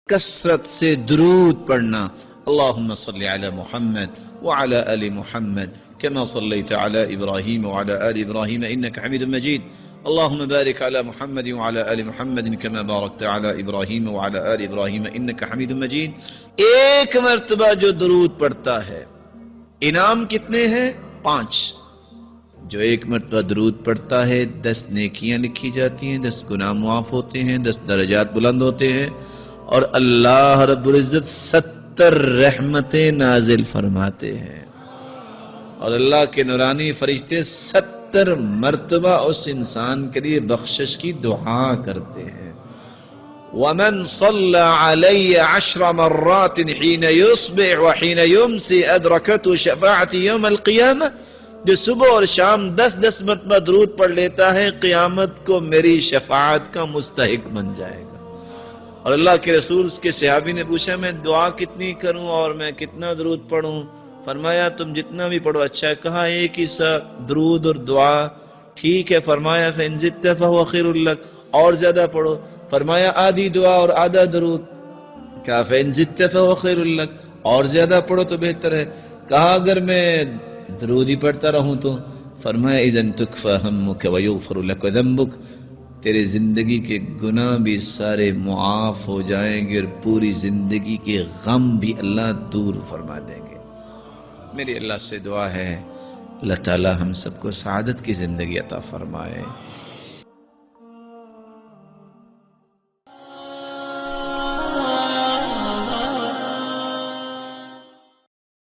کثرت سے درود پڑھنا. اللہم صلی علی محمد وعلی آل محمد كما صلیت علی ابراہیم وعلی آل ابراہیم انک حمید مجید. اللہم بارک علی محمد وعلی آل محمد كما بارکت علی ابراہیم وعلی آل ابراہیم انک حمید مجید. ایک مرتبہ جو درود پڑھتا ہے انعام کتنے ہیں؟ 5. جو ایک مرتبہ درود پڑھتا ہے 10 نیکیاں لکھی جاتی ہیں، 10 گناہ معاف ہوتے ہیں، 10 درجات بلند ہوتے ہیں، اور اللہ رب العزت 70 رحمتیں نازل فرماتے ہیں، اور اللہ کے نورانی فرشتے 70 مرتبہ اس انسان کے لیے بخشش کی دعا کرتے ہیں. وَمَنْ صَلَّى عَلَيَّ 10 مرات حين يصبح وحين يمسي أدركته شفاعتي يوم القيامة. جو صبح اور شام 10 مرتبہ درود پڑھ لیتا ہے قیامت کو میری شفاعت کا مستحق بن جائے گا. اور اللہ کے رسول اس کے صحابی نے پوچھا میں دعا کتنی کروں اور میں کتنا درود پڑھوں؟ فرمایا تم جتنا بھی پڑھو اچھا ہے. کہا ایک ہی سا درود اور دعا ٹھیک ہے. فرمایا فَإِن زِدْتَ فَهُوَ خَيْرٌ لَكَ، اور زیادہ پڑھو. فرمایا آدھی دعا اور آدھا درود. کہا فَإِن زِدْتَ فَهُوَ خَيْرٌ لَكَ، اور زیادہ پڑھو تو بہتر ہے. کہا اگر میں درود ہی پڑھتا رہوں تو؟ فرمایا اذن تکفى همك ويغفر لك ذنبك، تیرے زندگی کے گناہ بھی سارے معاف ہو جائیں گے اور پوری زندگی کے غم بھی اللہ دور فرما دیں گے. میری اللہ سے دعا ہے اللہ تعالی ہم سب کو سعادت کی زندگی عطا فرمائے.